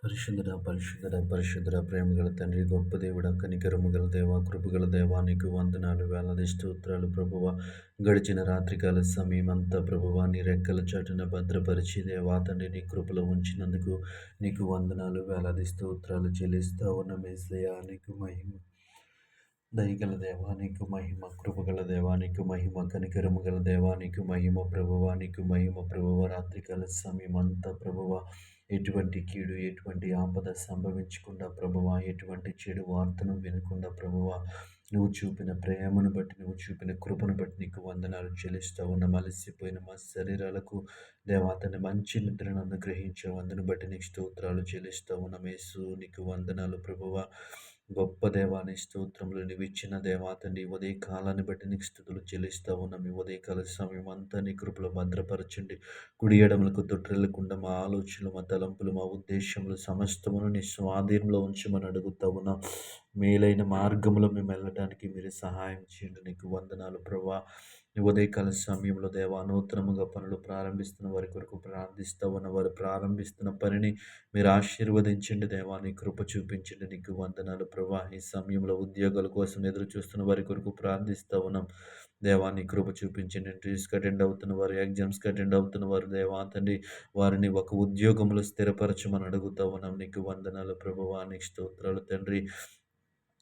పరిశుద్ధుడ ప్రేమగల తండ్రి, గొప్ప దేవుడ, కనికరము గల దేవ, కృపగల దేవా, నీకు వందనాలు, వేలాది స్తోత్రాలు ప్రభువ. గడిచిన రాత్రికాల సమయం అంతా ప్రభువ నీ రెక్కల చాటున భద్రపరిచి దేవా తండ్రి నీ కృపలో ఉంచినందుకు నీకు వందనాలు, వేలాది స్తోత్రాలు చెల్లిస్తా ఉన్న యేసయ్యా, నీకు మహిమ. దయగల దేవానికి మహిమ, కృపగల దేవానికి మహిమ, కనికరము గల దేవానికి మహిమ ప్రభువ, నీకు మహిమ ప్రభువ. రాత్రికాల సమయం అంతా ప్రభువ ఎటువంటి కీడు, ఎటువంటి ఆపద సంభవించకుండా ప్రభువ, ఎటువంటి చెడు వార్తను వినకుండా ప్రభువ, నువ్వు చూపిన ప్రేమను బట్టి, నువ్వు చూపిన కృపను బట్టి నీకు వందనాలు చెల్లిస్తూ ఉన్న అలసిపోయిన మా శరీరాలకు దేవాతని మంచి నిద్రను అనుగ్రహించావు. అందును బట్టి నీకు స్తోత్రాలు చెల్లిస్తూ ఉన్నాం యేసు, నీకు వందనాలు ప్రభువ. గొప్ప దేవాని స్తోత్రములు నీవు ఇచ్చిన దేవాతండి ఉదయ కాలాన్ని బట్టి నీకు స్తుతులు చెల్లిస్తూ ఉన్నాం. ఈ ఉదయకాల సమయం అంతా నీ కృపలో భద్రపరచండి. కుడి ఎడమలకు తొట్టిల్లకుండా మా ఆలోచనలు, మా తలంపులు, మా ఉద్దేశములు సమస్తమును నీ స్వాధీనంలో ఉంచమని అడుగుతా ఉన్నాం. మేలైన మార్గంలో మేము వెళ్ళడానికి మీరు సహాయం చేయండి. నీకు వందనాలు ప్రభా. ఈ ఉదయకాల సమయంలో దేవా నూతనముగా పనులు ప్రారంభిస్తున్న వారి కొరకు ప్రార్థిస్తూ ఉన్న వారు ప్రారంభిస్తున్న పనిని మీరు ఆశీర్వదించండి దేవా, నీ కృప చూపించండి. నీకు వందనాలు ప్రభా. ఈ సమయంలో ఉద్యోగాల కోసం ఎదురు చూస్తున్న వారి కొరకు ప్రార్థిస్తూ ఉన్నాం దేవా, నీ కృప చూపించండి. ఇంటర్వ్యూస్కి అటెండ్ అవుతున్న వారు, ఎగ్జామ్స్కి అటెండ్ అవుతున్న వారు దేవా తండ్రి వారిని ఒక ఉద్యోగంలో స్థిరపరచమని అడుగుతా ఉన్నాం. నీకు వందనాలు ప్రభువా, నీకు స్తోత్రాలు తండ్రి.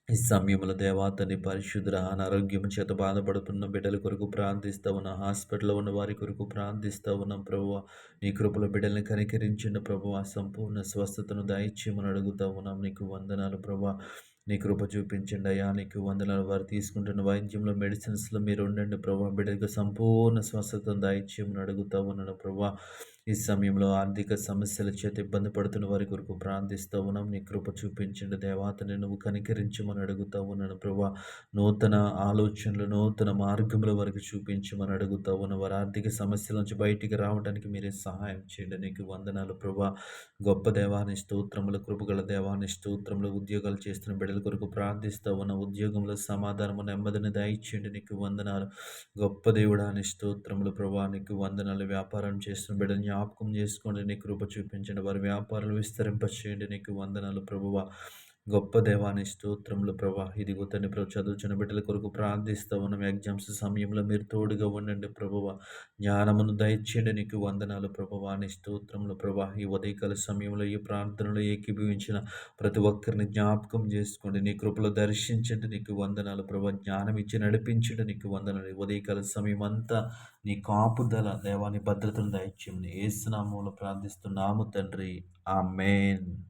ఈ సమయంలో దేవాతని పరిశుద్ధ అనారోగ్యం చేత బాధపడుతున్న బిడ్డల కొరకు ప్రార్థిస్తూ ఉన్నాం. హాస్పిటల్లో ఉన్న వారి కొరకు ప్రార్థిస్తూ ఉన్నాం ప్రభువ. నీ కృపల బిడ్డల్ని కనికరించిన ప్రభువ, సంపూర్ణ స్వస్థతను దయచేయమని అడుగుతూ ఉన్నాం. నీకు వందనాలు ప్రభా. నీ కృప చూపించండి అయ్యా, నీకు వందనాలు. వారు తీసుకుంటున్న వైద్యంలో, మెడిసిన్స్లో మీరు ఉండండి ప్రభా. బిడ్డలకు సంపూర్ణ స్వస్థతను దయచేయమని అడుగుతూ ఉన్నాను ప్రభా. ఈ సమయంలో ఆర్థిక సమస్యల చేత ఇబ్బంది పడుతున్న వారి కొరకు ప్రార్థిస్తూ ఉన్నాం. నీ కృప చూపించండి దేవాతని నువ్వు కనికరించమని అడుగుతూ ఉన్నాను ప్రభా. నూతన ఆలోచనలు, నూతన మార్గముల వరకు చూపించమని అడుగుతూ ఉన్న వారి ఆర్థిక సమస్యల నుంచి బయటికి రావడానికి మీరే సహాయం చేయండి. నీకు వందనాలు ప్రభా. గొప్ప దేవాని స్తోత్రములు, కృపగల దేవాని స్తోత్రములు. ఉద్యోగాలు చేస్తున్న బిడ్డల కొరకు ప్రార్థిస్తూ ఉన్న ఉద్యోగంలో సమాధానము, నెమ్మదిని దయచేయండి. నీకు వందనాలు గొప్ప దేవుడాని స్తోత్రములు ప్రభా. నీకు వందనాలు. వ్యాపారం చేస్తున్న బిడ్డలు జ్ఞాపకం చేసుకోండి. నీ కృప చూపించండి. వారి వ్యాపారాలు విస్తరింపచేయండి. నీకు వందనాలు ప్రభువ. గొప్ప దేవాని స్తోత్రములు ప్రభా. ఇదిగో తండ్రి ప్రభు, చదువుచున్న బిడ్డల కొరకు ప్రార్థిస్తూ ఉన్నాం. ఎగ్జామ్స్ సమయంలో మీరు తోడుగా ఉండండి ప్రభువ. జ్ఞానమును దయచేయండి. నీకు వందనాలు ప్రభువా, నీ స్తోత్రములు ప్రభా. ఈ ఉదయకాల సమయంలో ఈ ప్రార్థనలో ఏకీభవించిన ప్రతి ఒక్కరిని జ్ఞాపకం చేసుకోండి. నీ కృపలో దర్శించండి. నీకు వందనాలు ప్రభా. జ్ఞానం ఇచ్చి నడిపించండి. నీకు వందనాలు. ఉదయకాల సమయం అంతా నీ కాపుదల దేవాని భద్రతను దయచేయమని యేసు నామములో ప్రార్థిస్తున్నాము తండ్రి. ఆమేన్.